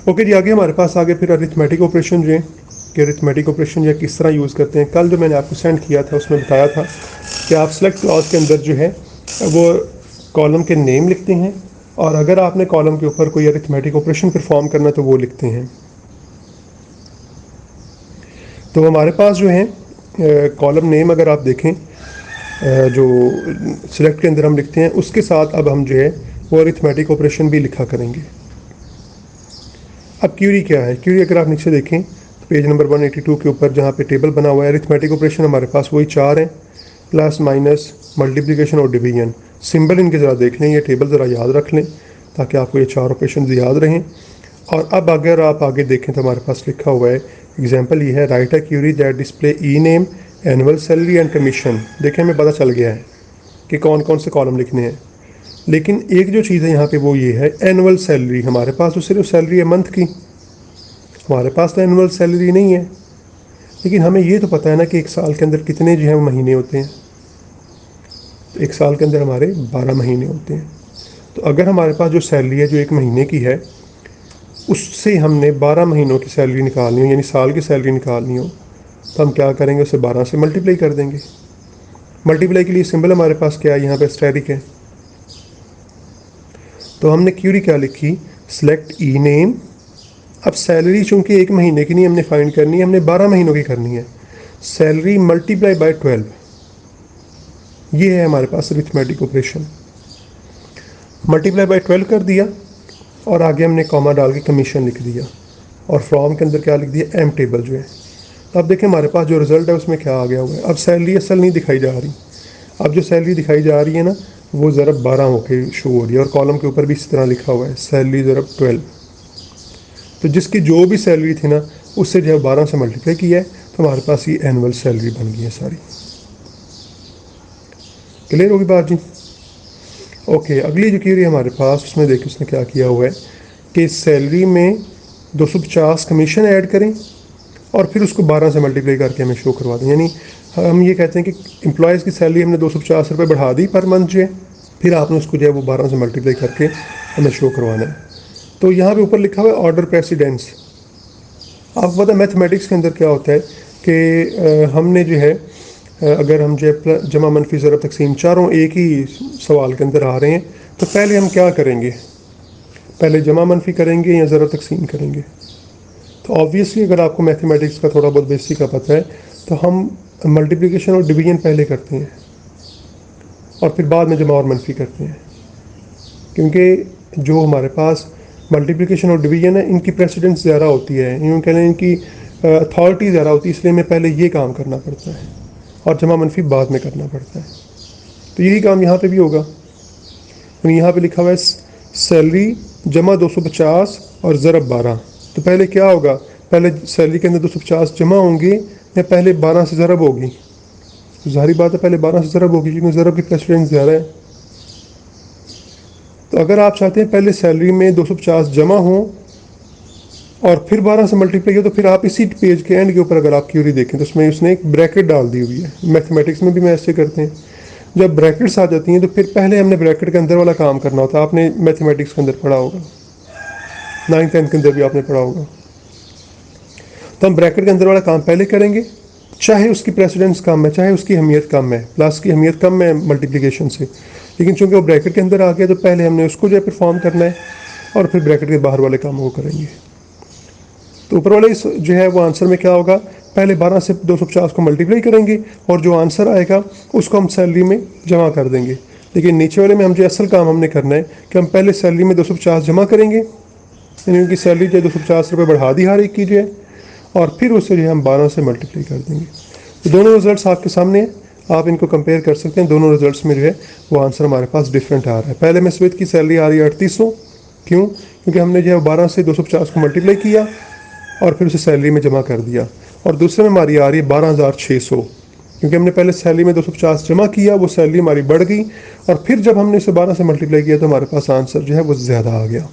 Okay जी, आगे हमारे पास आगे फिर अरिथमेटिक ऑपरेशन जो है कि अरिथमेटिक ऑपरेशन जो है किस तरह यूज़ करते हैं। कल जो मैंने आपको सेंड किया था उसमें बताया था कि आप सेलेक्ट क्लॉज के अंदर जो है वो कॉलम के नेम लिखते हैं, और अगर आपने कॉलम के ऊपर कोई अरिथमेटिक ऑपरेशन परफॉर्म करना तो वो लिखते हैं। तो हमारे पास जो है कॉलम नेम अगर आप देखें जो सिलेक्ट के अंदर हम लिखते हैं उसके साथ अब हम जो है वो अरिथमेटिक ऑपरेशन भी लिखा करेंगे। अब क्यूरी क्या है? क्यूरी अगर आप नीचे देखें तो पेज नंबर 182 के ऊपर जहाँ पे टेबल बना हुआ है अरिथमेटिक ऑपरेशन हमारे पास वही 4 हैं, प्लस माइनस मल्टीप्लिकेशन और डिवीजन। सिंबल इनके ज़रा देख लें, ये टेबल ज़रा याद रख लें ताकि आपको ये 4 ऑपरेशन याद रहें। और अब अगर आप आगे देखें तो हमारे पास लिखा हुआ है एग्जाम्पल ये है, write a query that display e name, annual salary and commission. देखें हमें पता चल गया है कि कौन कौन से कॉलम लिखने हैं, लेकिन एक जो चीज़ है यहाँ पे वो ये है एनुअल सैलरी। हमारे पास तो सिर्फ सैलरी है मंथ की, हमारे पास तो एनुअल सैलरी नहीं है। लेकिन हमें ये तो पता है ना कि एक साल के अंदर कितने जो है महीने होते हैं। तो एक साल के अंदर हमारे 12 महीने होते हैं। तो अगर हमारे पास जो सैलरी है जो एक महीने की है उससे हमने 12 महीनों की सैलरी निकालनी हो, यानी साल की सैलरी निकालनी हो, तो हम क्या करेंगे, उसे 12 से मल्टीप्लाई कर देंगे। मल्टीप्लाई के लिए सिंबल हमारे पास क्या है, यहाँ पे स्टैटिक है। तो हमने क्यूरी क्या लिखी, सिलेक्ट ई नेम। अब सैलरी चूंकि एक महीने की नहीं हमने फाइंड करनी है, हमने 12 महीनों की करनी है। सैलरी मल्टीप्लाई बाय 12, ये है हमारे पास अरिथमेटिक ऑपरेशन। मल्टीप्लाई बाय 12 कर दिया और आगे हमने कॉमा डाल के कमीशन लिख दिया, और फ्रॉम के अंदर क्या लिख दिया, एम टेबल जो है। तो अब देखें हमारे पास जो रिजल्ट है उसमें क्या आ गया हुआ है। अब सैलरी असल नहीं दिखाई जा रही, अब जो सैलरी दिखाई जा रही है ना वो ज़रब 12 होके शो हो रही है, और कॉलम के ऊपर भी इस तरह लिखा हुआ है सैलरी ज़रब 12। तो जिसकी जो भी सैलरी थी ना उससे जो है 12 से मल्टीप्लाई किया है, तो हमारे पास ये एनुअल सैलरी बन गई है सारी। क्लियर होगी बात जी? ओके, अगली जो क्वेरी हमारे पास उसमें देखिए उसने क्या किया हुआ है कि सैलरी में 250 कमीशन ऐड करें और फिर उसको 12 से मल्टीप्लाई करके हमें शो करवा दें। यानी हम ये कहते हैं कि एम्प्लॉयज़ की सैलरी हमने 250 रुपये बढ़ा दी पर मंथ जो है, फिर आपने उसको जो है वो 12 से मल्टीप्लाई करके हमें शो करवाना है। तो यहाँ पे ऊपर लिखा हुआ है ऑर्डर प्रेसिडेंस। आपको पता है मैथमेटिक्स के अंदर क्या होता है कि हमने जो है अगर हम जो है जमा मनफी ज़रब तकसीम चारों एक ही सवाल के अंदर आ रहे हैं, तो पहले हम क्या करेंगे, पहले जमा मनफी करेंगे या ज़रब तकसीम करेंगे। तो ऑब्वियसली अगर आपको मैथमेटिक्स का थोड़ा बहुत बेसिक का पता है तो हम मल्टीप्लिकेशन और डिवीजन पहले करते हैं और फिर बाद में जमा और मनफी करते हैं, क्योंकि जो हमारे पास मल्टीप्लिकेशन और डिवीजन है इनकी प्रेसिडेंस ज़्यादा होती है, यूँ कह लें इनकी अथॉरिटी ज़्यादा होती है, इसलिए हमें पहले ये काम करना पड़ता है और जमा मनफी बाद में करना पड़ता है। तो यही काम यहाँ पे भी होगा। यहाँ पे लिखा हुआ है सैलरी जमा 250 और ज़रब 12। तो पहले क्या होगा, पहले सैलरी के अंदर 250 जमा होंगे या पहले 12 से ज़रब होगी? तो ज़ाहिर बात है पहले 12 से ज़रब होगी, क्योंकि ज़रब की प्रेसिडेंस ज़्यादा है। तो अगर आप चाहते हैं पहले सैलरी में 250 जमा हो और फिर 12 से मल्टीप्लाई हो, तो फिर आप इसी पेज के एंड के ऊपर अगर आप क्यूरी देखें तो उसमें उसने एक ब्रैकेट डाल दी हुई है। मैथमेटिक्स में भी मैं ऐसे करते हैं, जब ब्रैकेट्स आ जाती हैं तो फिर पहले हमने ब्रैकेट के अंदर वाला काम करना होता है। आपने मैथमेटिक्स के अंदर पढ़ा होगा, 9th 10th के अंदर भी आपने पढ़ा होगा। तो हम ब्रैकेट के अंदर वाला काम पहले करेंगे, चाहे उसकी प्रेसिडेंस कम है चाहे उसकी अहमियत कम है। प्लस की अहमियत कम है मल्टीप्लिकेशन से, लेकिन चूंकि वो ब्रैकेट के अंदर आ गया तो पहले हमने उसको जो है परफॉर्म करना है और फिर ब्रैकेट के बाहर वाले कामों को करेंगे। तो ऊपर वाले जो है वो आंसर में क्या होगा, पहले 12 से 250 को मल्टीप्लाई करेंगे और जो आंसर आएगा उसको हम सैलरी में जमा कर देंगे। लेकिन नीचे वाले में हम जो असल काम हमने करना है कि हम पहले सैलरी में 250 जमा करेंगे, यानी उनकी सैलरी जो 250 रुपये बढ़ा दी हर एक की जो है, और फिर उससे जो है हम 12 से मल्टीप्लाई कर देंगे। तो दोनों रिजल्ट्स आपके सामने हैं, आप इनको कंपेयर कर सकते हैं। दोनों रिजल्ट्स में जो है वो आंसर हमारे पास डिफरेंट आ रहा है। पहले में स्मिथ की सैलरी आ रही है 3800, क्यों? क्योंकि हमने जो है 12 से 250 को मल्टीप्लाई किया और फिर उसे सैलरी में जमा कर दिया। और दूसरे में हमारी आ रही है 12,600, क्योंकि हमने पहले सैलरी में 250 जमा किया, वो सैलरी हमारी बढ़ गई और फिर जब हमने इसे 12 से मल्टीप्लाई किया तो हमारे पास आंसर जो है वो ज़्यादा आ गया।